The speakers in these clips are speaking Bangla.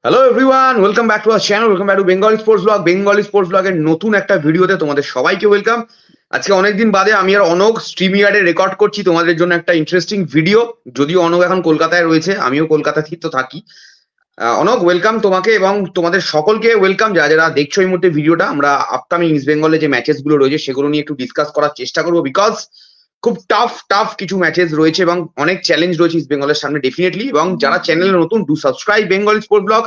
Hello everyone, welcome back to our channel, welcome back to Bengali sports blog. Bengali sports ব্লগের নতুন একটা ভিডিওতে তোমাদের সবাইকে ওয়েলকাম। আজকে অনেকদিন বাদে আমি আর অনক স্ট্রিমইয়ার্ডে রেকর্ড করছি তোমাদের জন্য একটা ইন্টারেস্টিং ভিডিও। যদিও অনক এখন কলকাতায় রয়েছে, আমিও কলকাতাতেই তো থাকি। অনক, ওয়েলকাম তোমাকে এবং তোমাদের সকলকে ওয়েলকাম যারা যারা দেখছো এই মুহূর্তে ভিডিওটা। আমরা আপকামিং ইস্ট বেঙ্গলে যে ম্যাচেস গুলো রয়েছে সেগুলো নিয়ে একটু ডিসকাস করার চেষ্টা করবো, বিকজ খুব টাফ টাফ কিছু ম্যাচেস রয়েছে এবং অনেক চ্যালেঞ্জ রয়েছে ইস্ট বেঙ্গলের সামনে ডেফিনেটলি। এবং যারা চ্যানেলে নতুন, do subscribe Bengali sports blog.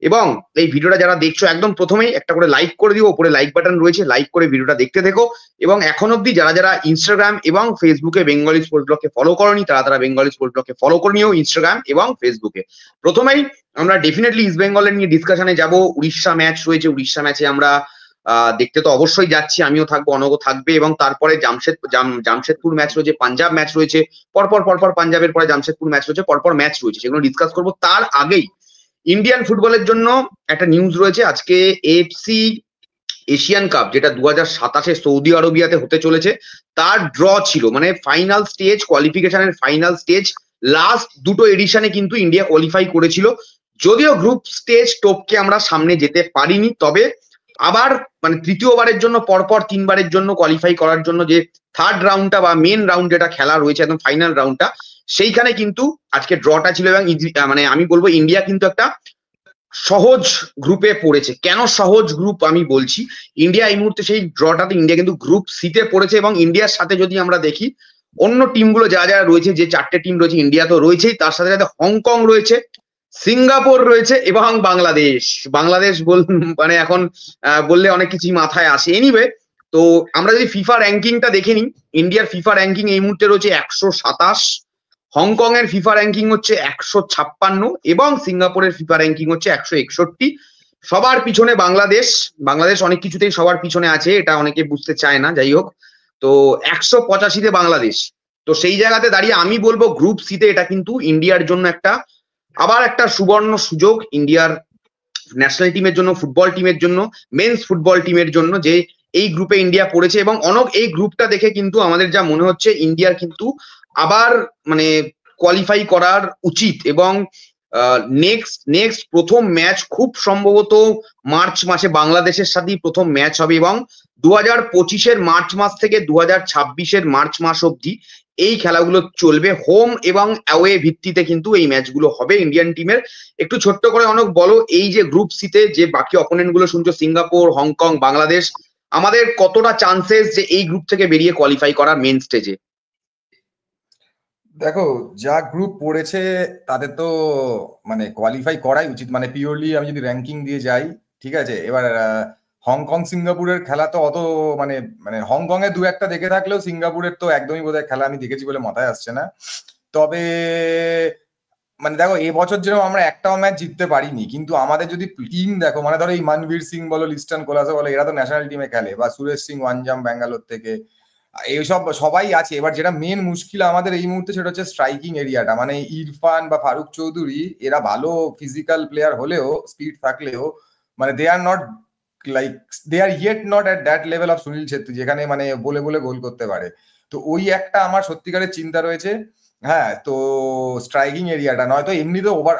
এবং এই ভিডিওটা যারা দেখছো একদম প্রথমেই একটা করে লাইক করে দিও, উপরে লাইক বাটন রয়েছে, লাইক করে ভিডিওটা দেখতে থেকো। এবং এখন অব্দি যারা যারা ইনস্টাগ্রাম এবং ফেসবুকে বেঙ্গলি স্পোর্টস ব্লগকে ফলো করনি তারা তারা বেঙ্গলি স্পোর্টস ব্লগকে ফলো করে নিও ইনস্টাগ্রাম এবং ফেসবুকে। প্রথমেই আমরা ডেফিনেটলি ইস্ট বেঙ্গলের নিয়ে ডিসকাশনে যাব। উড়িষ্যা ম্যাচ রয়েছে, উড়িষ্যা ম্যাচে আমরা দেখতে তো অবশ্যই যাচ্ছি, আমিও থাকবো, অনগও থাকবে। এবং তারপরে জামশেদপুর ম্যাচ রয়েছে, পাঞ্জাব ম্যাচ রয়েছে, পরপর পরপর পাঞ্জাবের পরে জামশেদপুর ম্যাচ রয়েছে, পরপর ম্যাচ রয়েছে, সেগুলো ডিসকাস করবো। তার আগেই ইন্ডিয়ান ফুটবলের জন্য একটা নিউজ রয়েছে। আজকে এএফসি এশিয়ান কাপ, যেটা 2027 সৌদি আরবিয়াতে হতে চলেছে, তার ড্র ছিল। মানে ফাইনাল স্টেজ, কোয়ালিফিকেশনের ফাইনাল স্টেজ, লাস্ট দুটো এডিশনে কিন্তু ইন্ডিয়া কোয়ালিফাই করেছিল। যদিও গ্রুপ স্টেজ টপকে আমরা সামনে যেতে পারিনি, তবে আবার মানে তৃতীয়বারের জন্য পরপর তিনবারের জন্য কোয়ালিফাই করার জন্য যে থার্ড রাউন্ডটা বা মেন রাউন্ড যেটা খেলা রয়েছে, একদম ফাইনাল রাউন্ডটা, সেইখানে কিন্তু আজকে ড্রটা ছিল। এবং মানে আমি বলবো ইন্ডিয়া কিন্তু একটা সহজ গ্রুপে পড়েছে। কেন সহজ গ্রুপ আমি বলছি, ইন্ডিয়া এই মুহূর্তে সেই ড্রটাতে ইন্ডিয়া কিন্তু গ্রুপ সিতে পড়েছে। এবং ইন্ডিয়ার সাথে যদি আমরা দেখি অন্য টিমগুলো যারা যারা রয়েছে, যে চারটে টিম রয়েছে, ইন্ডিয়া তো রয়েছেই, তার সাথে সাথে হংকং রয়েছে, সিঙ্গাপুর রয়েছে এবং বাংলাদেশ। বাংলাদেশ মানে এখন বললে অনেক কিছুই মাথায় আসে। এনিওয়ে, তো আমরা যদি ফিফা র্যাঙ্কিংটা দেখে নিই, ইন্ডিয়ার ফিফা র্যাঙ্কিং এই মুহূর্তে রয়েছে 127, হংকং এর ফিফা র্যাঙ্কিং হচ্ছে 156 এবং সিঙ্গাপুরের ফিফা র্যাঙ্কিং হচ্ছে 161। সবার পিছনে বাংলাদেশ। বাংলাদেশ অনেক কিছুতেই সবার পিছনে আছে, এটা অনেকে বুঝতে চায় না, যাই হোক। তো 185-তে বাংলাদেশ। তো সেই জায়গাতে দাঁড়িয়ে আমি বলবো গ্রুপ সিতে এটা কিন্তু ইন্ডিয়ার জন্য আবার একটা সুবর্ণ সুযোগ, ইন্ডিয়ার ন্যাশনাল টিমের জন্য, ফুটবল টিমের জন্য, মেন্স ফুটবল টিমের জন্য, যে এই গ্রুপে ইন্ডিয়া পড়েছে। এবং অনেক এই গ্রুপটা দেখে কিন্তু আমাদের যা মনে হচ্ছে, ইন্ডিয়ার কিন্তু আবার মানে কোয়ালিফাই করার উচিত। এবং নেক্সট প্রথম ম্যাচ খুব সম্ভবত মার্চ মাসে বাংলাদেশের সাথেই প্রথম ম্যাচ হবে। এবং 2025-এর মার্চ মাস থেকে 2026-এর মার্চ মাস অবধি এই খেলাগুলো চলবে। হোম এবং অ্যাওয়ে ভিত্তিতে কিন্তু এই ম্যাচগুলো হবে ইন্ডিয়ান টিমের। একটু ছোট্ট করে অনেক বলো, এই যে গ্রুপ সিতে যে বাকি অপোনেন্ট গুলো শুনছো, সিঙ্গাপুর, হংকং, বাংলাদেশ, আমাদের কতটা চান্সেস যে এই গ্রুপ থেকে বেরিয়ে কোয়ালিফাই করার মেন স্টেজে? দেখো, যা গ্রুপ পড়েছে তাদের তো মানে কোয়ালিফাই করাই উচিত। মানে পিওরলি আমি যদি র্যাঙ্কিং দিয়ে যাই, ঠিক আছে। এবার হংকং সিঙ্গাপুরের খেলা তো অত মানে মানে হংকং এর দু একটা দেখে থাকলেও সিঙ্গাপুরের তো একদমই বোধহয় খেলা আমি দেখেছি বলে মাথায় আসছে না। তবে মানে দেখো, এবছর যেরকম আমরা একটাও ম্যাচ জিততে পারিনি, কিন্তু আমাদের যদি টিম দেখো, মানে ধরো এই মনবীর সিং বলো, লিস্টন কোলাসা বলো, এরা তো ন্যাশনাল টিমে খেলে, বা সুরেশ সিং ওয়ানজাম ব্যাঙ্গালোর থেকে, এইসব সবাই আছে। এবার যেটা মেন মুশকিল আমাদের এই মুহূর্তে, সেটা হচ্ছে স্ট্রাইকিং এরিয়াটা। মানে ইরফান বা ফারুক চৌধুরী এরা ভালো ফিজিক্যাল প্লেয়ার হলেও, স্পিড থাকলেও, মানে they are not like, they are yet not at that level of Sunil Chhetri, যেখানে মানে বলে বলে গোল করতে পারে। তো ওই একটা আমার সত্যিকারের চিন্তা রয়েছে। হ্যাঁ, তো স্ট্রাইকিং এরিয়াটা নয়তো এমনিতে ওভার।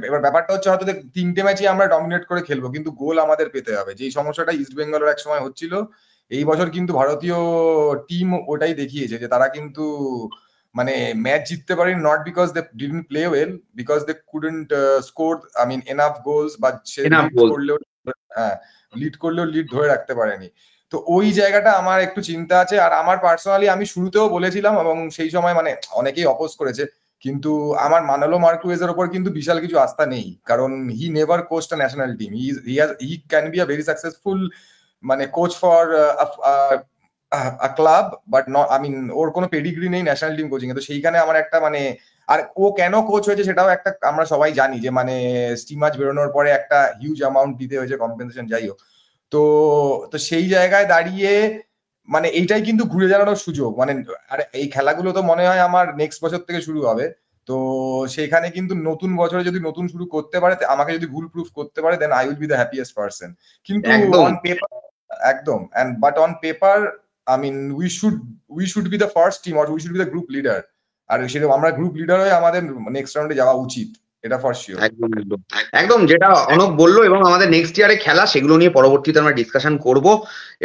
এবার ব্যাপারটা হচ্ছে হয়তো তিনটে ম্যাচই আমরা ডমিনেট করে খেলবো, কিন্তু গোল আমাদের পেতে হবে, যেই সমস্যাটা ইস্ট বেঙ্গলের এক সময় হচ্ছিল। এই বছর কিন্তু ভারতীয় টিম ওটাই দেখিয়েছে যে তারা কিন্তু মানে ম্যাচ জিততে পারে, not because they didn't play well, because they couldn't score I mean enough goals, বা সে লিড করলেও, হ্যাঁ, লিড করলেও লিড ধরে রাখতে পারেনি। তো ওই জায়গাটা আমার একটু চিন্তা আছে। আর আমার পার্সোনালি, আমি শুরুতেও বলেছিলাম এবং সেই সময় মানে অনেকেই অপোজ করেছে, কিন্তু আমার মানালো মার্কুয়েজের ওপর কিন্তু বিশাল কিছু আস্থা নেই, কারণ he never coached a national team. He can be a very successful মানে coach for a club, but not, I mean ওর কোনো পেডিগ্রি নেই ন্যাশনাল টিম কোচিং এ। তো সেইখানে আমার একটা মানে, আর ও কেন কোচ হয়েছে সেটাও একটা আমরা সবাই জানি, যে মানে স্টিমাচ বেরোনোর পরে একটা হিউজ অ্যামাউন্ট দিতে হয়েছে কম্পেনসেশন, যাই হোক। তো তো সেই জায়গায় দাঁড়িয়ে মানে এইটাই কিন্তু ঘুরে দাঁড়ানোর সুযোগ। মানে আর এই খেলাগুলো তো মনে হয় আমার নেক্সট বছর থেকে শুরু হবে। তো সেখানে কিন্তু নতুন বছরে যদি নতুন শুরু করতে পারে, আমাকে যদি ভুল প্রুফ করতে পারে, then I will be the happiest person. কিন্তু একদম অন পেপার, একদম, and but on paper, I mean we should be the first team, or we should be the group leader. আর সেরকম আমরা গ্রুপ লিডার হয়ে আমাদের নেক্সট রাউন্ডে যাওয়া উচিত। এটা ফর শিওর। একদম একদম একদম যেটা অনক বললো, এবং আমাদের নেক্সট ইয়ারে খেলা সেগুলো নিয়ে পরবর্তীতে আমরা ডিসকাশন করব।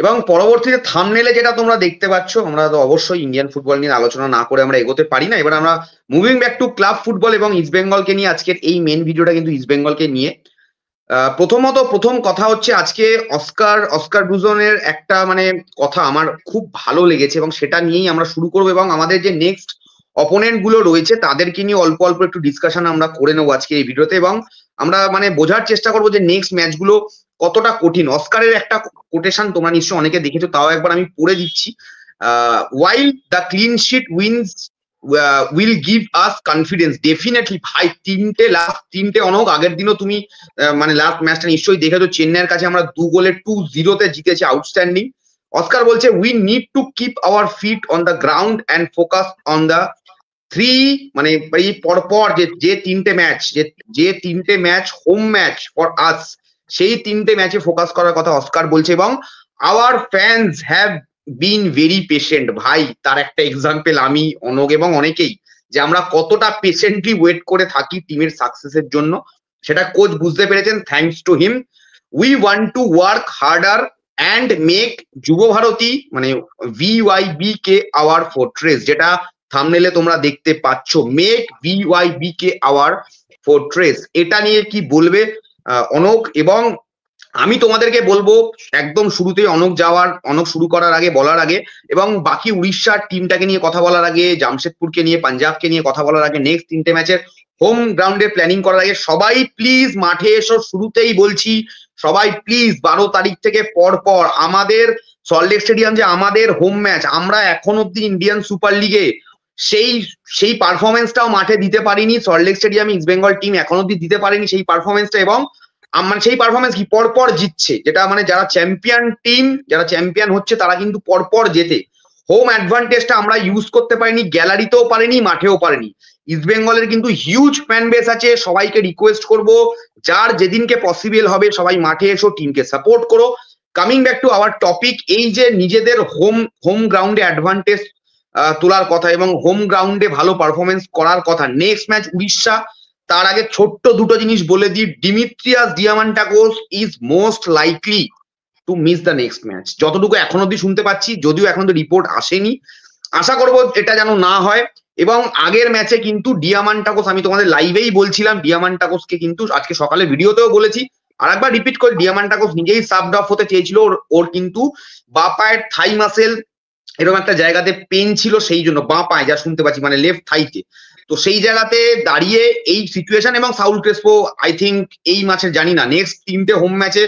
এবং পরবর্তীতে থাম্বনেলে যেটা তোমরা দেখতে পাচ্ছ, আমরা তো অবশ্যই ইন্ডিয়ান ফুটবল নিয়ে আলোচনা না করে আমরা এগোতে পারি না। এবার আমরা moving back to club football এবং ইস্ট বেঙ্গলকে নিয়ে আজকের এই মেন ভিডিওটা কিন্তু ইস্ট বেঙ্গলকে নিয়ে। প্রথম কথা হচ্ছে আজকে অস্কার ব্রুজনের একটা মানে কথা আমার খুব ভালো লেগেছে, এবং সেটা নিয়েই আমরা শুরু করবো। এবং আমাদের যে নেক্সট অপোনেন্ট গুলো রয়েছে তাদেরকে নিয়ে অল্প অল্প একটু ডিসকাশন আমরা করে নেবো আজকে এই ভিডিওতে, এবং আমরা মানে বোঝার চেষ্টা করবো যে নেক্সট ম্যাচগুলো কতটা কঠিন। অস্কারের একটা কোটেশন তোমরা নিশ্চয়ই অনেকে দেখেছো, তাও একবার আমি পড়ে দিচ্ছি। While the clean sheet wins will give us confidence definitely. ভাই লাস্ট তিনটে অনক আগের দিনও তুমি মানে লাস্ট ম্যাচটা নিশ্চয়ই দেখেছো, চেন্নাইয়ের কাছে আমরা 2-0 জিতেছি, আউটস্ট্যান্ডিং। অস্কার বলছে we need to keep our feet on the ground and focus on the three, মানে এই পরপর যে তিনটে match home match for us, সেই তিনটে ম্যাচে ফোকাস করার কথা অস্কার বলছে। এবং our fans have been very patient. ভাই তার একটা এক্সাম্পল আমি, অনক এবং অনেকেই, যে আমরা কতটা পেশেন্টলি ওয়েট করে থাকি টিমের সাকসেসের জন্য, সেটা কোচ বুঝতে পেরেছেন, thanks to him. We want to work harder and make যুব ভারতী মানে ভিওয়াইবি কে আওয়ার ফোর্ট্রেস, যেটা থাম্বনেলে তোমরা দেখতে পাচ্ছ, মেক ভিওয়াইবি কে আওয়ার ফোর্ট্রেস। এটা নিয়ে কি বলবে অনক? এবং আমি তোমাদেরকে বলবো একদম শুরুতেই অনক শুরু করার আগে, বলার আগে, এবং বাকি উড়িষ্যার টিমটাকে নিয়ে কথা বলার আগে, জামশেদপুরকে নিয়ে, পাঞ্জাবকে নিয়ে কথা বলার আগে, নেক্সট তিনটে ম্যাচের হোম গ্রাউন্ডে প্ল্যানিং করার আগে, সবাই প্লিজ মাঠে এসো। শুরুতেই বলছি সবাই প্লিজ 12 তারিখ থেকে পর আমাদের সল্টলেক স্টেডিয়াম যে আমাদের হোম ম্যাচ, আমরা এখন অব্দি ইন্ডিয়ান সুপার লিগে সেই পারফরমেন্সটাও মাঠে দিতে পারিনি। সল্টলেক স্টেডিয়ামে ইস্ট বেঙ্গল টিম এখন অব্দি দিতে পারেনি সেই পারফরমেন্সটা, এবং মানে সেই পারফরমেন্স কি পরপর জিতছে, যেটা মানে যারা চ্যাম্পিয়ন টিম, যারা চ্যাম্পিয়ন হচ্ছে তারা কিন্তু পরপর জেতে। হোম অ্যাডভান্টেজটা আমরা ইউজ করতে পারিনি, গ্যালারিতেও পারিনি, মাঠেও পারিনি। ইস্ট বেঙ্গলের কিন্তু হিউজ ফ্যান বেস আছে, সবাইকে রিকোয়েস্ট করব যার যেদিনকে পসিবল হবে সবাই মাঠে এসো, টিমকে সাপোর্ট করো। Coming back to our topic, এই যে নিজেদের হোম গ্রাউন্ডে অ্যাডভান্টেজ তোলার কথা এবং হোম গ্রাউন্ডে ভালো পারফরমেন্স করার কথা, নেক্সট ম্যাচ উড়িষ্যা। তার আগে ছোট্ট দুটো জিনিস বলে দিই, Dimitrios Diamantakos is most likely to miss the next match, যতটুকু এখন অব্দি শুনতে পাচ্ছি, যদিও এখন তো রিপোর্ট আসেনি। আশা করবো এটা যেন না হয়। এবং আগের ম্যাচে কিন্তু ডিয়ামান্টাকোস, আমি তোমাদের লাইভেই বলছিলাম, ডিয়ামান্টাকোসকে কিন্তু আজকে সকালে ভিডিওতেও বলেছি, আর একবার রিপিট করে, ডিয়ামান্টাকোস নিজেই সাবড অফ হতে চেয়েছিল, ওর কিন্তু বাঁ পায়ের থাই মাসেল এরকম একটা জায়গাতে পেন ছিল, সেই জন্য বাঁ পায়ে যা শুনতে পাচ্ছি মানে লেফট থাইতে, তো সেই জায়গাতে দাঁড়িয়ে এই সিচুয়েশন। এবং সাউল ক্রেসপো আই থিঙ্ক এই ম্যাচে, জানি না, নেক্সট তিনটে হোম ম্যাচে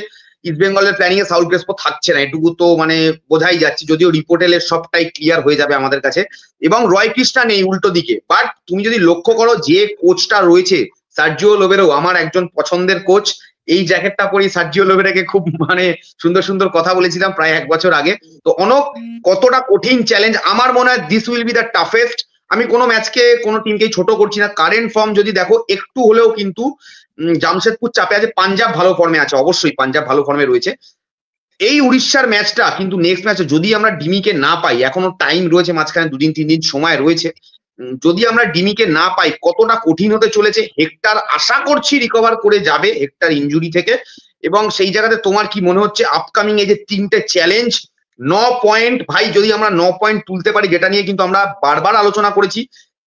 ইস্ট বেঙ্গলের প্ল্যানিং এ সাউল ক্রেসপো থাকছে না, এটুকু তো মানে বোঝাই যাচ্ছে, যদিও রিপোর্টের সবটাই ক্লিয়ার হয়ে যাবে আমাদের কাছে। এবং রয় কৃষ্ণা নেই উল্টো দিকে, বাট তুমি যদি লক্ষ্য করো যে কোচটা রয়েছে সার্জিও লোবেরো, আমার একজন পছন্দের কোচ। এই জ্যাকেটটা পরেই সার্জিও লোবেরাকে খুব মানে সুন্দর সুন্দর কথা বলেছিলাম প্রায় 1 বছর আগে। তো অনক, কতটা কঠিন চ্যালেঞ্জ? আমার মনে হয় this will be the toughest. আমি কোনো ম্যাচকে কোনো টিমকেই ছোট করছি না, কারেন্ট ফর্ম যদি দেখো একটু হলেও কিন্তু জামশেদপুর চাপে আছে, পাঞ্জাব ভালো ফর্মে আছে, অবশ্যই পাঞ্জাব ভালো ফর্মে রয়েছে। এই উড়িষ্যার ম্যাচটা কিন্তু নেক্সট ম্যাচে যদি আমরা ডিমিকে না পাই, এখনো টাইম রয়েছে, মাঝখানে 2-3 দিন সময় রয়েছে, যদি আমরা ডিমিকে না পাই কতটা কঠিন হতে চলেছে। হেক্টর আশা করছি রিকভার করে যাবে হেক্টর ইনজুরি থেকে, এবং সেই জায়গাতে তোমার কি মনে হচ্ছে আপকামিং এই যে তিনটে চ্যালেঞ্জ, 9 পয়েন্ট, ভাই যদি আমরা 9 পয়েন্ট তুলতে পারি, যেটা নিয়ে কিন্তু আমরা বারবার আলোচনা করেছি,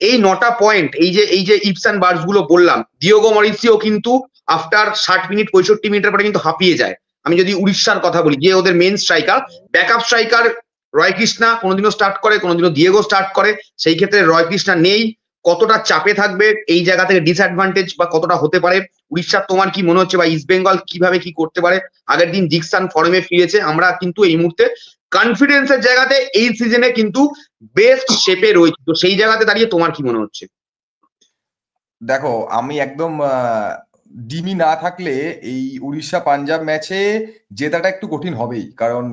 এই 9টা পয়েন্ট, এই যে ইপস অ্যান্ড বার্ডস গুলো বললাম, ডিওগো মরিসিও কিন্তু আফটার 60 মিনিট 65 মিনিটের পরে কিন্তু হাঁপিয়ে যায়। আমি যদি উড়িষ্যার কথা বলি, যে ওদের মেন স্ট্রাইকার, ব্যাকআপ স্ট্রাইকার রয় কৃষ্ণা কোনোদিনও স্টার্ট করে, কোনোদিনও দিয়েগো স্টার্ট করে, সেই ক্ষেত্রে রয় কৃষ্ণা নেই, কতটা চাপে থাকবে, এই জায়গা থেকে ডিসঅ্যাডভান্টেজ বা কতটা হতে পারে উড়িষ্যার, তোমার কি মনে হচ্ছে? বা ইস্ট বেঙ্গল কিভাবে কি করতে পারে? আগের দিন ডিকসন ফর্মে ফিরেছে, আমরা কিন্তু এই মুহূর্তে কনফিডেন্সের জায়গাতে এই সিজনে কিন্তু বেস্ট শেপে রয়েছে, তো সেই জায়গাতে দাঁড়িয়ে তোমার কি মনে হচ্ছে? দেখো, আমি একদম ডিমি না থাকলে এই উড়িষ্যা পাঞ্জাব ম্যাচে জেতাটা একটু কঠিন হবেই, কারণ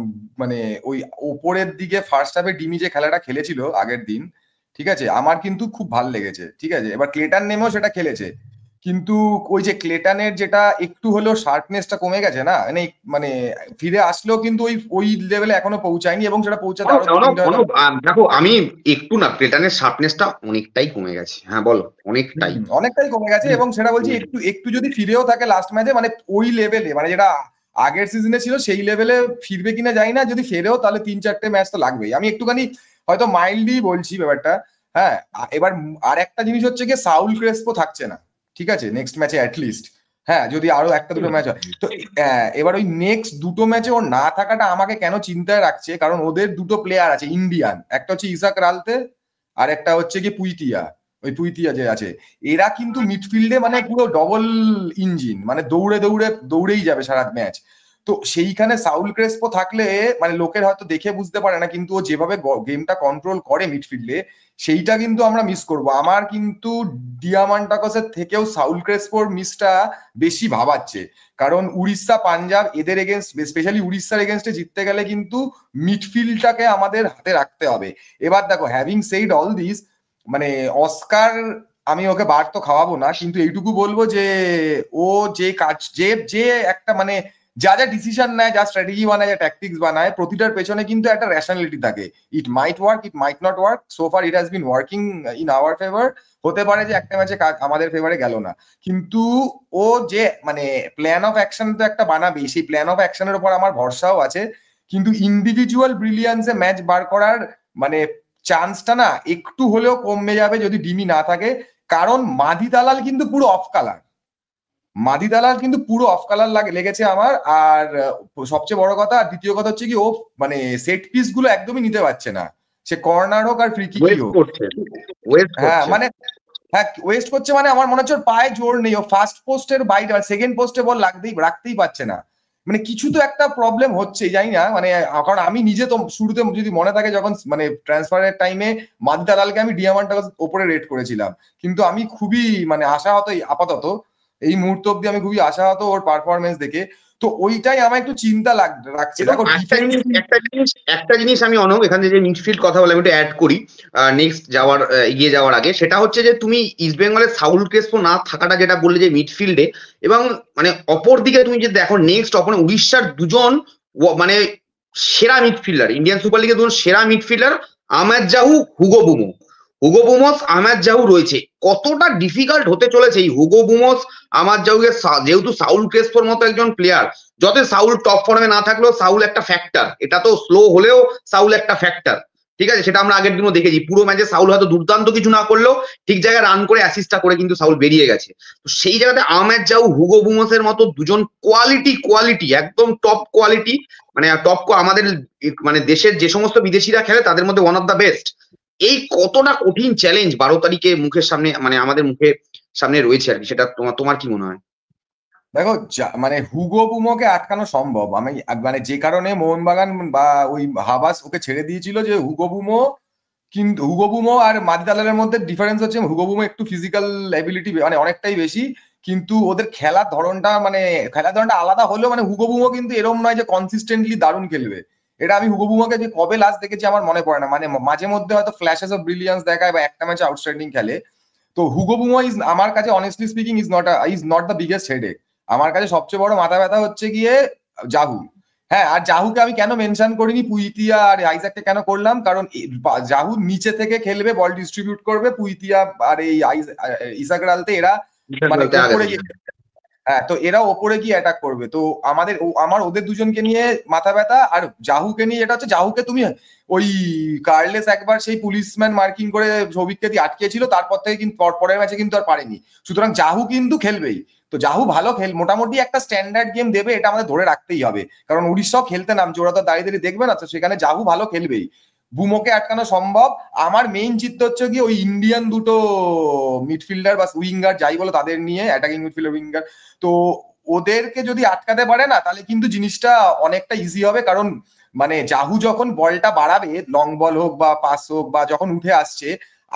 মানে ওই ওপরের দিকে ফার্স্ট হাফে ডিমি যে খেলাটা খেলেছিল আগের দিন, ঠিক আছে, আমার কিন্তু খুব ভাল লেগেছে। ঠিক আছে, এবার ক্লেটার নেমেও সেটা খেলেছে, কিন্তু ওই যে ক্লেটনের যেটা একটু হলেও শার্পনেসটা কমে গেছে না, মানে মানে ফিরে আসলেও কিন্তু ওই ওই লেভেলে এখনো পৌঁছায়নি, এবং সেটা পৌঁছাতে আরো 2-3টা হয়তো। দেখো আমি একটু না, ক্রেটানের শার্পনেসটা অনেকটাই কমে গেছে, হ্যাঁ বলো, অনেকটাই। অনেকটাই কমে গেছে, এবং সেটা বলছি একটু একটু যদি ফিরেও থাকে লাস্ট ম্যাচে, মানে ওই লেভেলে, মানে যেটা আগের সিজনে ছিল সেই লেভেলে ফিরবে কিনা জানি না। যদি ফেরেও তাহলে 3-4টে ম্যাচ তো লাগবেই। আমি একটুখানি হয়তো মাইল্ডলি বলছি ব্যাপারটা। হ্যাঁ, এবার আর একটা জিনিস হচ্ছে গিয়ে সাউল ক্রেসপো থাকছে না, ঠিক আছে, নেক্সট ম্যাচে অ্যাটলিস্ট। হ্যাঁ, যদি আরো একটা দুটো ম্যাচ হয় তো এবার ওই নেক্সট দুটো ম্যাচে ওর না থাকাটা আমাকে কেন চিন্তায় রাখছে, কারণ ওদের দুটো প্লেয়ার আছে ইন্ডিয়ান, একটা হচ্ছে ইসাক রালতে, আর একটা হচ্ছে কি পুইতিয়া, ওই পুইতিয়া যে আছে। এরা কিন্তু মিডফিল্ডে মানে পুরো ডবল ইঞ্জিন, মানে দৌড়ে দৌড়ে দৌড়েই যাবে সারা ম্যাচ। তো সেইখানে সাউল ক্রেসপো থাকলে মানে লোকের হয়তো দেখে বুঝতে পারে না, কিন্তু ও যেভাবে গেমটা কন্ট্রোল করে মিডফিল্ডে, সেইটা কিন্তু আমরা মিস করব। আমার কিন্তু ডিয়ামান্টাকসের থেকেও সাউল ক্রেসপোর মিসটা বেশি ভাবাচ্ছে, কারণ উড়িষ্যা পাঞ্জাব এদের এগেনস্ট, স্পেশালি উড়িষ্যার এগেনস্টে জিততে গেলে কিন্তু মিডফিল্ডটাকে আমাদের হাতে রাখতে হবে। এবার দেখো, হ্যাভিং সেইড অল দিস, মানে অস্কার আমি ওকে বার তো খাওয়াবো না, কিন্তু এইটুকু বলবো যে ও যে কাজ, যে যে একটা মানে যা যা ডিসিশন নেয়, যা স্ট্র্যাটেজি বানায়, যা ট্যাকটিক্স বানায়, প্রতিটার পেছনে কিন্তু একটা র্যাশনালিটি থাকে। It might work, it might not work, so far it has been working in our favour. হতে পারে যে একটা ম্যাচে আমাদের ফেভারে গেল না, কিন্তু ও যে মানে প্ল্যান অফ অ্যাকশন তো একটা বানাবে, সেই প্ল্যান অফ অ্যাকশনের উপর আমার ভরসাও আছে। কিন্তু ইন্ডিভিজুয়াল ব্রিলিয়ান্সে ম্যাচ বার করার মানে চান্সটা না একটু হলেও কমে যাবে যদি ডিমি না থাকে। কারণ মাদি দালাল কিন্তু পুরো অফ কালার, মাদি দালাল কিন্তু পুরো অফ কালার লেগেছে আমার। আর সবচেয়ে বড় কথা, আর দ্বিতীয় কথা হচ্ছে কি, ও মানে সেট পিস গুলো একদমই নিতে পারছে না, সে কর্নার হোক আর ফ্রি কিকই ওয়েস্ট হোক। করছে, ওয়েস্ট হ্যাঁ করছে। মানে, হ্যাঁ ওয়েস্ট করছে, মানে আমার মনে হচ্ছে ওর পায়ে জোর নেই, ও ফার্স্ট পোস্টের বাইরে সেকেন্ড পোস্টে বল রাখতেই পারছে না। মানে কিছু তো একটা প্রবলেম হচ্ছে, জানি না মানে। কারণ আমি নিজে তো শুরুতে যদি মনে থাকে, যখন মানে ট্রান্সফারের টাইমে মাদি দালালকে আমি ডিয়ামান্টার ওপরে রেট করেছিলাম, কিন্তু আমি খুবই মানে আশাহত আপাতত, এই মুহূর্ত অব্দি আমি খুবই আশাহত ওর পারফরমেন্স দেখে। তো ওইটাই আমার একটু চিন্তা রাখছে। এবং দেখো ডিফেন্স, একটা জিনিস আমি অনক এখান থেকে যে মিডফিল্ড কথা বলে আমি একটু অ্যাড করি নেক্সট যাওয়ার এগিয়ে যাওয়ার আগে, সেটা হচ্ছে যে তুমি ইস্ট বেঙ্গলের সাউল ক্রেসপো না থাকাটা যেটা বললে যে মিডফিল্ডে, এবং মানে অপর দিকে তুমি যদি দেখো নেক্সট অপনে উড়িষ্যার দুজন মানে সেরা মিডফিল্ডার, ইন্ডিয়ান সুপার লিগের দুজন সেরা midfielder, Ahmed Jahouh, Hugo Boumous. Hugo Boumous, Ahmed Jahouh রয়েছে, কতটা ডিফিকাল্ট হতে চলেছে এই হুগো বুমস আহমেদ জাহুকে, যেহেতু সাউল ক্রেসপোর মতো একজন প্লেয়ার, যত সাউল টপ ফর্মে না থাকলেও সাউল একটা ফ্যাক্টর, এটা তো স্লো হলেও সাউল একটা ফ্যাক্টর, ঠিক আছে, সেটা আমরা আগের দিনও দেখেছি। পুরো ম্যাচে সাউল হয়তো দুর্দান্ত কিছু না করলেও ঠিক জায়গায় রান করে অ্যাসিস্টটা করে কিন্তু সাউল বেরিয়ে গেছে। তো সেই জায়গাতে আহমেদ জাহু, হুগো বুমসের মতো দুজন কোয়ালিটি একদম টপ কোয়ালিটি, মানে টপ আমাদের মানে দেশের যে সমস্ত বিদেশিরা খেলে তাদের মধ্যে ওয়ান অফ দ্য বেস্ট। এই কতটা কঠিন চ্যালেঞ্জ 12 তারিখে মুখের সামনে, মানে আমাদের মুখের সামনে রয়েছে আর কি, সেটা তোমার কি মনে হয়? দেখো মানে হুগো বুমোকে আটকানো সম্ভব। আমি মানে যে কারণে মোহনবাগান বা ওই হাবাস ওকে ছেড়ে দিয়েছিল, যে হুগো বুমো, কিন্তু হুগো বুমো আর মাদি দালালের মধ্যে ডিফারেন্স হচ্ছে হুগো বুমো একটু ফিজিক্যাল এবিলিটি মানে অনেকটাই বেশি, কিন্তু ওদের খেলার ধরনটা মানে খেলার ধরনটা আলাদা হলেও মানে হুগো বুমো কিন্তু এরকম নয় যে কনসিস্টেন্টলি দারুণ খেলবে। এটা আমি হুগো বুমোকে যে কবে লাস্ট দেখেছি আমার মনে পড়ে না, মানে মাঝে মধ্যে হয়তো ফ্ল্যাশেস অফ ব্রিলিয়ান্স দেখায় বা একটা ম্যাচে আউটস্ট্যান্ডিং খেলে। তো হুগো বুমো ইজ আমার কাছে honestly speaking is not the biggest headache. আমার কাছে সবচেয়ে বড় মাথা ব্যথা হচ্ছে গিয়ে জাহু। হ্যাঁ, আর জাহুকে আমি কেন মেনশন করিনি, পুইতিয়া আর আইজাককে কেন করলাম, কারণ জাহু নিচে থেকে খেলবে, বল ডিস্ট্রিবিউট করবে, পুইতিয়া আর এই ইসাক রালতে এরা মানে ওপরে গিয়ে, হ্যাঁ তো এরা ওপরে গিয়ে অ্যাটাক করবে। তো আমার ওদের দুজনকে নিয়ে মাথা ব্যথা। আর জাহুকে নিয়ে এটা হচ্ছে, জাহুকে তুমি ওই কার্লেস একবার সেই পুলিশম্যান মার্কিং করে সৌভিককে দিয়ে আটকেছিল, তারপর থেকে কিন্তু পরের ম্যাচে কিন্তু আর পারেনি। সুতরাং জাহু কিন্তু খেলবেই। তো জাহু ভালো মোটামুটি একটা স্ট্যান্ডার্ড গেম দেবে, এটা আমাদের ধরে রাখতেই হবে, কারণ উড়িষ্যাও খেলতে নামছে, ওরা তো দাঁড়িয়ে দাঁড়িয়ে দেখবে না, তো সেখানে জাহু ভালো খেলবেই। বুমোকে আটকানো সম্ভব। আমার মেইন চিত্ত হচ্ছে কি ওই ইন্ডিয়ান দুটো মিডফিল্ডার বা উইঙ্গার যাই বলো তাদের নিয়ে, অ্যাটাকিং মিডফিল্ডার উইঙ্গার। তো ওদেরকে যদি আটকাতে পারে না, তাহলে কিন্তু জিনিসটা অনেকটা ইজি হবে। কারণ মানে জাহু যখন বলটা বাড়াবে, লং বল হোক বা পাস হোক বা যখন উঠে আসছে,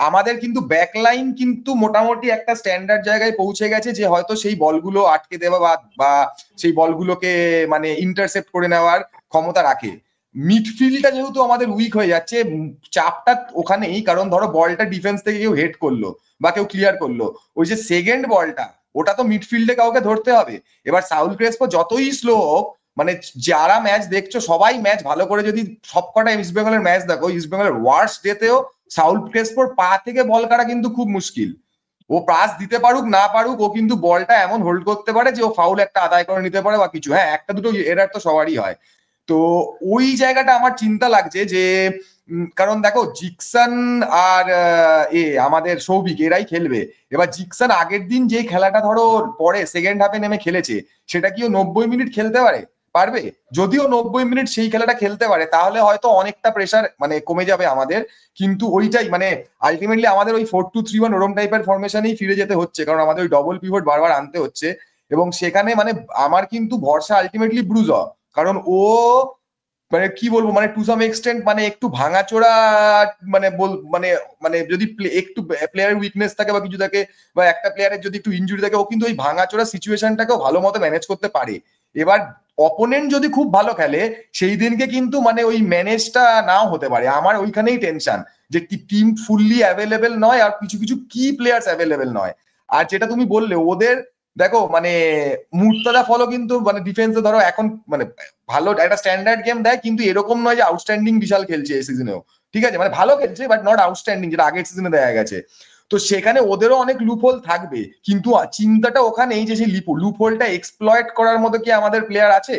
আমাদের কিন্তু ব্যাকলাইন কিন্তু মোটামুটি একটা স্ট্যান্ডার্ড জায়গায় পৌঁছে গেছে, যে হয়তো সেই বলগুলো আটকে দেওয়া বা সেই বলগুলোকে মানে ইন্টারসেপ্ট করে নেওয়ার ক্ষমতা রাখে। মিডফিল্ডটা যেহেতু আমাদের উইক হয়ে যাচ্ছে, চাপটা ওখানেই। কারণ ধরো বলটা ডিফেন্স থেকে কেউ হেড করলো বা কেউ ক্লিয়ার করলো, ওই যে সেকেন্ড বলটা ওটা তো মিডফিল্ডে কাউকে ধরতে হবে। এবার সাউল ক্রেসপো যতই স্লো হোক, মানে যারা ম্যাচ দেখছো সবাই ম্যাচ ভালো করে যদি সবকটা ইস্ট বেঙ্গলের ম্যাচ দেখো, ইস্ট বেঙ্গলের ওয়ার্স্ট ডেতেও সাউল ক্রেসপোর পা থেকে বল কাটা কিন্তু খুব মুশকিল। ও পাস দিতে পারুক না পারুক, ও কিন্তু বলটা এমন হোল্ড করতে পারে যে ও ফাউল একটা আদায় করে নিতে পারে বা কিছু। হ্যাঁ, একটা দুটো এরার তো সবারই হয়। তো ওই জায়গাটা আমার চিন্তা লাগছে যে কারণ দেখো জিকসন আর আমাদের সৌভিক এরাই খেলবে। এবার জিকসন আগের দিন যে খেলাটা ধরো পরে সেকেন্ড হাফে নেমে খেলেছে, সেটা কি ও 90 মিনিট খেলতে পারবে? যদিও 90 মিনিট সেই খেলাটা খেলতে পারে তাহলে হয়তো অনেকটা প্রেসার মানে কমে যাবে আমাদের। কিন্তু ওইটাই মানে আলটিমেটলি আমাদের ওই 4-2-3-1 ওরম টাইপের ফরমেশনেই ফিরে যেতে হচ্ছে, কারণ আমাদের ওই ডবল পিভট বারবার আনতে হচ্ছে। এবং সেখানে মানে আমার কিন্তু ভরসা আলটিমেটলি ব্রুজ, কারণ ও মানে কি বলবো মানে টু সাম এক্সটেন্ট মানে একটু ভাঙাচোরা মানে মানে মানে যদি একটু প্লেয়ারের উইকনেস থাকে বা কিছু থাকে বা একটা প্লেয়ারের যদি একটু ইনজুরি থাকে, ও কিন্তু ওই ভাঙাচোরা সিচুয়েশনটাকেও ভালো মতো ম্যানেজ করতে পারে। এবার অপোনেন্ট যদি খুব ভালো খেলে সেই দিনকে কিন্তু মানে ওই ম্যানেজটা নাও হতে পারে। আমার ওইখানেই টেনশন যে টিম ফুললি অ্যাভেলেবেল নয় আর কিছু কিছু কি প্লেয়ার্স অ্যাভেলেবেল নয়। আর যেটা তুমি বললে ওদের দেখো মানে মুর্তজা ফলো কিন্তু মানে ডিফেন্সে ধরো এখন মানে ভালো একটা স্ট্যান্ডার্ড গেম দেয়, কিন্তু এরকম নয় যে আউটস্ট্যান্ডিং বিশাল খেলছে এই সিজনেও। ঠিক আছে, মানে ভালো খেলছে বাট নট আউটস্ট্যান্ডিং যেটা আগের সিজনে দেখা গেছে। তো সেখানে ওদেরও অনেক লুপহোল থাকবে, কিন্তু চিন্তাটা ওখানেই যে সেই লুপহোলটা এক্সপ্লয়েট করার মতো কি আমাদের প্লেয়ার আছে।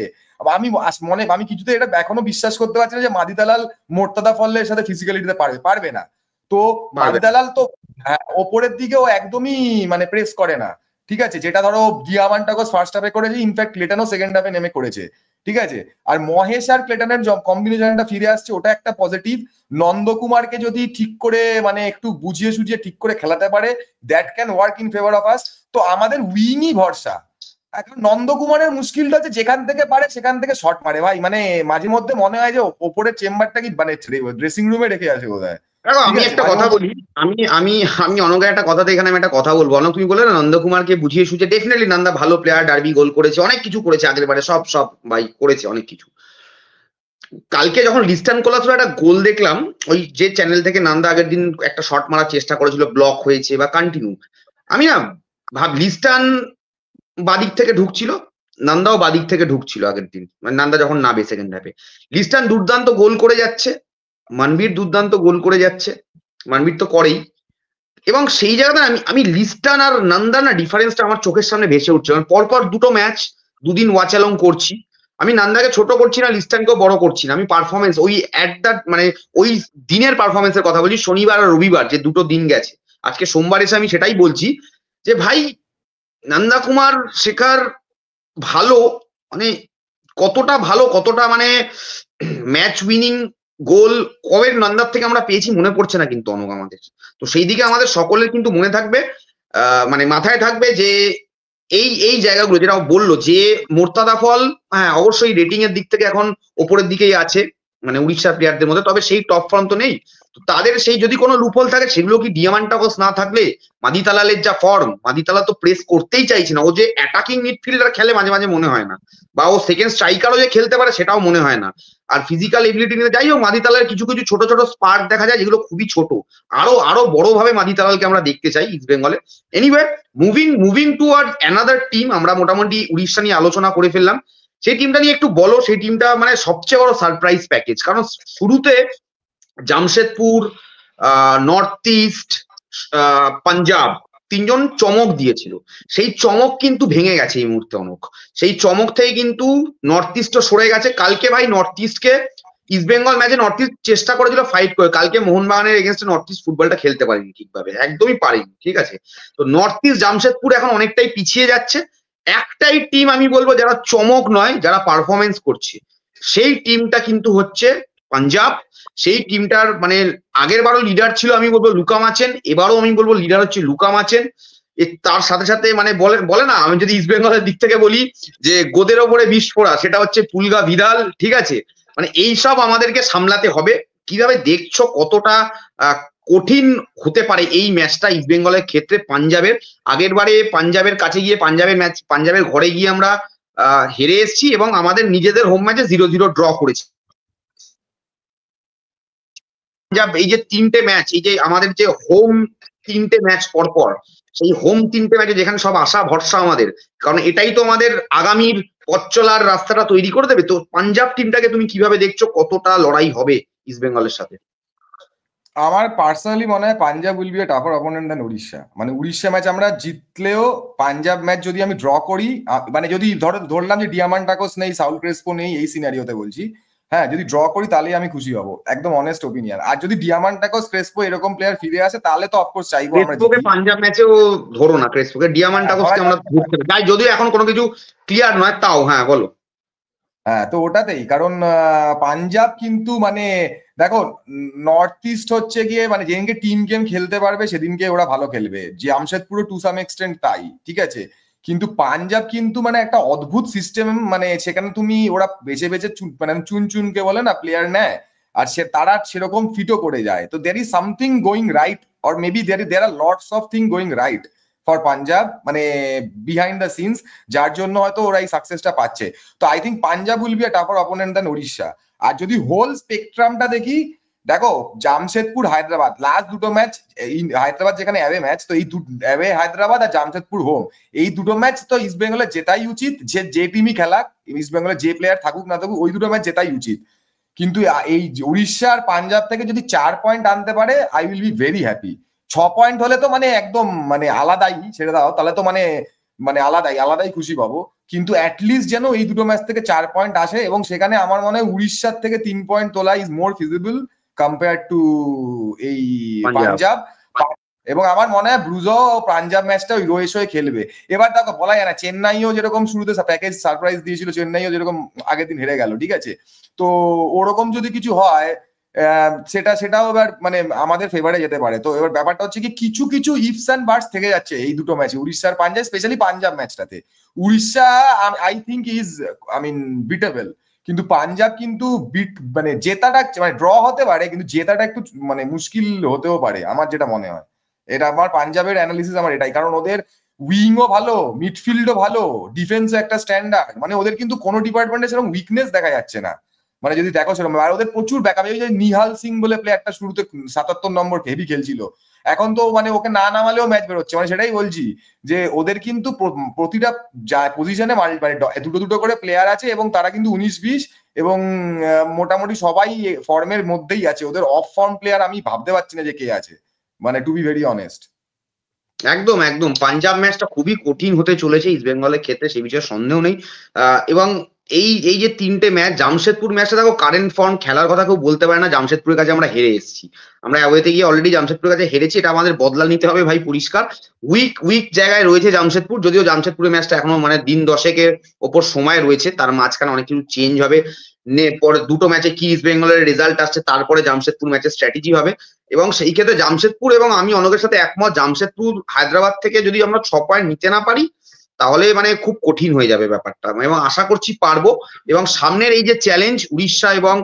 আমি কিছুতে এটা এখনো বিশ্বাস করতে পারছি না যে মাদি দালাল মোর্তাদা ফলের সাথে ফিজিক্যালি দিতে পারবে না। তো মাদি দালাল তো ওপরের দিকেও একদমই মানে প্রেস করে না। ঠিক আছে, যেটা ধরো ডিয়ামান্টাগস ফার্স্ট হাফে করেছে, ইনফ্যাক্ট ক্লেটনও সেকেন্ড হাফে নেমে করেছে। ঠিক আছে, আর মহেশ আর ক্লেটনের কম্বিনেশনটা ফিরে আসছে, ওটা একটা পজিটিভ। নন্দকুমারকে যদি ঠিক করে মানে একটু বুঝিয়ে সুঝিয়ে ঠিক করে খেলাতে পারে, that can work in favour of us. তো আমাদের উইংই ভরসা। এখন নন্দকুমারের মুশকিলটা হচ্ছে যেখান থেকে পারে সেখান থেকে শট মারে ভাই, মানে মাঝে মধ্যে মনে হয় যে ওপরের চেম্বারটা কি মানে ড্রেসিং রুমে রেখে আসে বোধহয়। দেখো আমি একটা কথা বলি, আমি আমি আমি অনকের একটা কথাতে এখানে আমি একটা কথা বলবো। অনক তুমি বলে না নন্দকুমারকে বুঝিয়ে সুঝিয়ে, ডেফিনেটলি নন্দা ভালো প্লেয়ার, ডার্বি গোল করেছে, অনেক কিছু করেছে আগের বারে, সব সব ভাই করেছে অনেক কিছু। কালকে যখন লিস্টান কোলাসুর একটা গোল দেখলাম, ওই যে চ্যানেল থেকে নান্দা আগের দিন একটা শট মারার চেষ্টা করেছিল, ব্লক হয়েছে বা কন্টিনিউ, আমি না লিস্টান বাদিক থেকে ঢুকছিল, নান্দাও বাদিক থেকে ঢুকছিল আগের দিন, মানে নান্দা যখন নাবে সেকেন্ড হাফে। লিস্টান দুর্দান্ত গোল করে যাচ্ছে, মানবীর দুর্দান্ত গোল করে যাচ্ছে, মানবীর তো করেই। এবং সেই জায়গাতে আমি লিস্টান আর নান্দা না ডিফারেন্সটা আমার চোখের সামনে ভেসে উঠছে। মানে পরপর দুটো ম্যাচ দুদিন ওয়াচ অ্যালং করছি, আমি নান্দাকে ছোট করছি না, লিস্টানকেও বড় করছি না, আমি পারফরমেন্স ওই অ্যাট দ্যাট মানে ওই দিনের পারফরমেন্সের কথা বলছি, শনিবার আর রবিবার যে দুটো দিন গেছে। আজকে সোমবার এসে আমি সেটাই বলছি যে ভাই নন্দা কুমার শেখার ভালো, মানে কতটা ভালো, কতটা মানে ম্যাচ উইনিং গোল কবে নন্দার থেকে আমরা পেয়েছি মনে পড়ছে না কিন্তু অনক আমাদের। তো সেই দিকে আমাদের সকলের কিন্তু মনে থাকবে, মানে মাথায় থাকবে যে এই এই জায়গাগুলো যেটা বললো যে মোর্তাদা ফল, হ্যাঁ অবশ্যই রেটিং এর দিক থেকে এখন ওপরের দিকেই আছে মানে উড়িষ্যার প্লেয়ারদের মধ্যে, তবে সেই টপ ফর্ম তো নেই। তো তাদের সেই যদি কোনো লুপহোল থাকে সেগুলো কি ডিয়ামান্টাগস না থাকলে, মাদিতালালের যা ফর্ম, মাদিতালা তো প্রেস করতেই চাইছে না, ও যে অ্যাটাকিং মিডফিল্ডার খেলে মাঝে মাঝে মনে হয় না, বা ও সেকেন্ড স্ট্রাইকারও যে খেলতে পারে সেটাও মনে হয় না। আর ফিজিক্যাল এবিলিটি নিয়ে যাই হোক, মাদিতালার কিছু কিছু ছোট ছোট স্পার্ক দেখা যায় যেগুলো খুবই ছোট, আরো আরো বড় ভাবে মাদিতালালকে আমরা দেখতে চাই ইস্ট বেঙ্গলে। Anyway, moving toward another team, আমরা মোটামুটি উড়িষ্যা নিয়ে আলোচনা করে ফেললাম। সেই টিমটা নিয়ে একটু বলো, সেই টিমটা মানে সবচেয়ে বড় সারপ্রাইজ প্যাকেজ, কারণ শুরুতে জামশেদপুর, নর্থ ইস্ট, পাঞ্জাব তিনজন চমক দিয়েছিল, সেই চমক কিন্তু ভেঙে গেছে এই মুহূর্তে অনেক। সেই চমক থেকে কিন্তু নর্থ ইস্টও সরে গেছে। কালকে ভাই নর্থ ইস্টকে, ইস্ট বেঙ্গল ম্যাচে নর্থ ইস্ট চেষ্টা করেছিল ফাইট করে, কালকে মোহনবাগানের এগেনস্টে নর্থ ইস্ট ফুটবলটা খেলতে পারেনি ঠিকভাবে, একদমই পারেনি। ঠিক আছে, তো নর্থ ইস্ট জামশেদপুর এখন অনেকটাই পিছিয়ে যাচ্ছে। একটাই টিম আমি বলবো যারা চমক নয়, যারা পারফরমেন্স করছে, সেই টিমটা কিন্তু হচ্ছে পাঞ্জাব। সেই টিমটার মানে আগের বারও লিডার ছিল আমি বলবো লুকা মাচেন, এবারও আমি বলবো লিডার হচ্ছে লুকা মাচেন। তার সাথে সাথে মানে বলে না, আমি যদি ইস্ট বেঙ্গলের দিক থেকে বলি যে গোদের ওপরে বিস্ফোরা, সেটা হচ্ছে পুলগা ভিদাল। ঠিক আছে, মানে এইসব আমাদেরকে সামলাতে হবে। কিভাবে দেখছো কতটা কঠিন হতে পারে এই ম্যাচটা ইস্ট বেঙ্গলের ক্ষেত্রে পাঞ্জাবের? আগের বারে পাঞ্জাবের কাছে গিয়ে পাঞ্জাবের ঘরে গিয়ে আমরা হেরে এসেছি এবং আমাদের নিজেদের হোম ম্যাচে 0-0 ড্র করেছি। পাঞ্জাব এই যে তিনটে ম্যাচ, এই যে আমাদের যে হোম তিনটে ম্যাচ পরপর, সেই হোম 3টে ম্যাচে যেখানে সব আশা ভরসা আমাদের, কারণ এটাই তো আমাদের আগামীর পথ চলার রাস্তাটা তৈরি করে দেবে। তো পাঞ্জাব টিমটাকে তুমি কিভাবে দেখছো, কতটা লড়াই হবে ইস্ট বেঙ্গলের সাথে? আমার পার্সোনালি মনে হয় Punjab will be a tougher opponent than Odisha. মানে উড়িষ্যা ম্যাচ আমরা জিতলেও পাঞ্জাব ম্যাচ যদি আমি ড্র করি, মানে যদি ধরলাম যে ডিয়ামান্টাকোস নেই, সাউল ক্রেসপো নেই, এই সিনারিওতে বলছি, হ্যাঁ যদি ড্র করি তাহলেই আমি খুশি হব, একদম অনেস্ট ওপিনিয়ন। আর যদি ডিয়ামান্টাকোস, ক্রেসপো এরকম প্লেয়ার ফিরে আসে তাহলে তো অফকোর্স চাইবো আমরা ক্রেসপোকে পাঞ্জাব ম্যাচেও ধরো না, ক্রেসপোকে ডিয়ামান্টাকোসকে আমরা ধরতে পারি, তাই যদিও এখন কোনো কিছু ক্লিয়ার নয় তাও। হ্যাঁ বলো। হ্যাঁ তো ওটাতেই, কারণ পাঞ্জাব কিন্তু মানে দেখো নর্থ ইস্ট হচ্ছে গিয়ে মানে যেদিনকে টিম গেম খেলতে পারবে সেদিনকে ওরা ভালো খেলবে, জামশেদপুরও টু সাম এক্সটেন্ট তাই, ঠিক আছে। কিন্তু পাঞ্জাব কিন্তু মানে একটা অদ্ভুত সিস্টেম, মানে সেখানে তুমি ওরা বেছে বেছে মানে চুন চুনকে বলে না প্লেয়ার নেয়, আর তারা সেরকম ফিটও করে যায়। তো there is something going right, or maybe there are lots of thing going right for Punjab, মানে বিহাইন্ড দ্য সিনস, যার জন্য হয়তো ওরা এই সাকসেসটা পাচ্ছে। তো I think Punjab will be a tougher opponent than Odisha. আর যদি হোল স্পেকট্রামটা দেখি, দেখো জামশেদপুর হায়দ্রাবাদ লাস্ট দুটো ম্যাচ, হায়দ্রাবাদ যেখানে অ্যাওয়ে ম্যাচ, তো এই অ্যাওয়ে হায়দ্রাবাদ আর জামশেদপুর হোম, এই দুটো ম্যাচ তো ইস্ট বেঙ্গলের জেতাই উচিত, যে টিমই খেলাক, ইস্ট বেঙ্গলের যে প্লেয়ার থাকুক না থাকুক, ওই দুটো ম্যাচ জেতাই উচিত। কিন্তু এই উড়িষ্যা আর পাঞ্জাব থেকে যদি 4 পয়েন্ট আনতে পারে, I will be very happy. 6 point হলে তো মানে একদম মানে আলাদাই, ছেড়ে দাও তাহলে তো মানে মানে আলাদাই আলাদাই খুশি পাবো। কিন্তু অ্যাটলিস্ট যেন এই দুটো ম্যাচ থেকে 4 পয়েন্ট আসে, এবং সেখানে আমার মনে হয় উড়িষ্যার থেকে 3 পয়েন্ট তোলা is more feasible compare to এই পাঞ্জাব। এবং আমার মনে হয় ব্রুজো পাঞ্জাব ম্যাচটা ওই রোয়েশ হয়ে খেলবে। এবার দেখো বলা যায় না, চেন্নাইও যেরকম শুরুতে প্যাকেজ সারপ্রাইজ দিয়েছিল, চেন্নাইও যেরকম আগের দিন হেরে গেল, ঠিক আছে। তো ওরকম যদি কিছু হয় সেটাও এবার মানে আমাদের ফেভারে যেতে পারে। তো এবার ব্যাপারটা হচ্ছে কি, কিছু কিছু ইফস অ্যান্ড বাটস থেকে যাচ্ছে এই দুটো ম্যাচে, উড়িষ্যার পাঞ্জাব, স্পেশালি পাঞ্জাব ম্যাচটাতে। Odisha I think is I mean beatable, কিন্তু পাঞ্জাব কিন্তু মানে জেতাটা মানে ড্র হতে পারে, কিন্তু জেতাটা একটু মানে মুশকিল হতেও পারে আমার যেটা মনে হয়। এটা আমার পাঞ্জাবের অ্যানালিসিস আমার এটাই, কারণ ওদের উইংও ভালো, মিডফিল্ডও ভালো, ডিফেন্সও একটা স্ট্যান্ডার্ড, মানে ওদের কিন্তু কোনো ডিপার্টমেন্টে সেরকম উইকনেস দেখা যাচ্ছে না, মানে যদি দেখো সেরকম। আর ওদের প্রচুর ব্যাকআপ, এই যে নিহাল সিং বলে প্লেয়ারটা শুরুতে 77 নম্বর হেভি খেলছিল, এখন তো মানে ওকে না নামালেও ম্যাচ বেরোচ্ছে, মানে সেটাই বলছি যে ওদের কিন্তু প্রতিটা পজিশনে মানে দুটো দুটো করে প্লেয়ার আছে, এবং তারা কিন্তু 19-20, এবং মোটামুটি সবাই ফর্মের মধ্যেই আছে। ওদের অফ ফর্ম প্লেয়ার আমি ভাবতে পারছি না যে কে আছে, মানে টু বি ভেরি অনেস্ট। একদম একদম, পাঞ্জাব ম্যাচটা খুবই কঠিন হতে চলেছে ইস্ট বেঙ্গলের ক্ষেত্রে, সেই বিষয়ে সন্দেহ নেই। এবং এই যে 3টে ম্যাচ, জামশেদপুর ম্যাচটা দেখো কারেন্ট ফর্ম, খেলার কথা কেউ বলতে পারে না, জামশেদপুরের কাছে আমরা হেরে এসেছি, আমরা অ্যাওয়েতে গিয়ে অলরেডি জামশেদপুরের কাছে হেরেছি, এটা আমাদের বদলা নিতে হবে ভাই পরিষ্কার। উইক জায়গায় রয়েছে জামশেদপুর, যদিও জামশেদপুরের ম্যাচটা এখনো মানে দিন 10-এর ওপর সময় রয়েছে, তার মাঝখানে অনেক কিছু চেঞ্জ হবে। পরে দুটো ম্যাচে কি ইস্ট বেঙ্গলের রেজাল্ট আসছে, তারপরে জামশেদপুর ম্যাচের স্ট্র্যাটেজি হবে। এবং সেই ক্ষেত্রে জামশেদপুর, এবং আমি অনেকের সাথে একমত, জামশেদপুর হায়দ্রাবাদ থেকে যদি আমরা 6 পয়েন্ট নিতে না পারি তাহলে মানে খুব কঠিন হয়ে যাবে ব্যাপারটা, এবং আশা করছি পারবো। এবং সামনের এই যে চ্যালেঞ্জ উড়িষ্যা এবং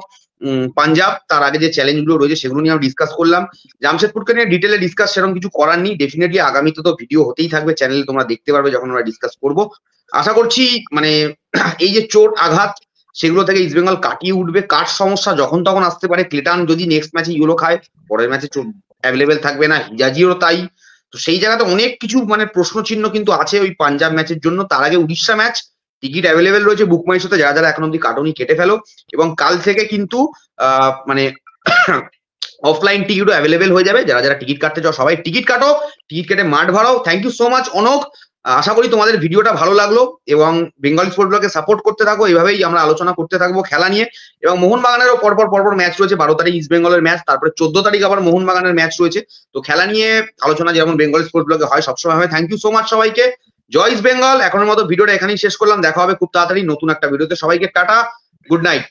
পাঞ্জাব, তার আগে যে চ্যালেঞ্জ গুলো রয়েছে সেগুলো নিয়ে আমরা ডিসকাস করলাম। জামশেদপুরকে নিয়ে ডিটেলে ডিসকাস সেরকম কিছু করার নেই, ডেফিনেটলি আগামীতে তো ভিডিও হতেই থাকবে চ্যানেলে, তোমরা দেখতে পারবে যখন আমরা ডিসকাস করবো। আশা করছি মানে এই যে চোট আঘাত সেগুলো থেকে ইস্ট বেঙ্গল কাটিয়ে উঠবে। কাঠ সমস্যা যখন তখন আসতে পারে, ক্লেটান যদি নেক্সট ম্যাচে ইউরো খায়, পরের ম্যাচে অ্যাভেলেবেল থাকবে না, হিজাজিও তাই। তো সেই জায়গাতে অনেক কিছু মানে প্রশ্ন চিহ্ন কিন্তু আছে ওই পাঞ্জাব ম্যাচের জন্য। তার আগে উড়িষ্যা ম্যাচ, টিকিট অ্যাভেলেবেল রয়েছে বুক মাই শোতে, যারা যারা এখন অব্দি কাটনি কেটে ফেলো। এবং কাল থেকে কিন্তু মানে অফলাইন টিকিটও অ্যাভেলেবেল হয়ে যাবে, যারা যারা টিকিট কাটতে চাও সবাই টিকিট কাটো, টিকিট কেটে মাঠ ভরাও। থ্যাংক ইউ সো মাচ অনক, আশা করি তোমাদের ভিডিওটা ভালো লাগলো, এবং বেঙ্গলি স্পোর্ট ব্লগকে সাপোর্ট করতে থাকো, এইভাবেই আমরা আলোচনা করতে থাকবো খেলা নিয়ে। এবং মোহনবাগানেরও পরপর ম্যাচ রয়েছে, 12 তারিখ ইস্ট বেঙ্গলের ম্যাচ, তারপরে 14 তারিখ আবার মোহনবাগানের ম্যাচ রয়েছে। তো খেলা নিয়ে আলোচনা যেমন বেঙ্গলি স্পোর্ট ব্লগে হয় সবসময় হয়। থ্যাংক ইউ সো মাচ সবাইকে, জয় ইস্ট বেঙ্গল। এখনের মতো ভিডিওটা এখানেই শেষ করলাম, দেখা হবে খুব তাড়াতাড়ি নতুন একটা ভিডিওতে। সবাইকে টাটা, গুড নাইট।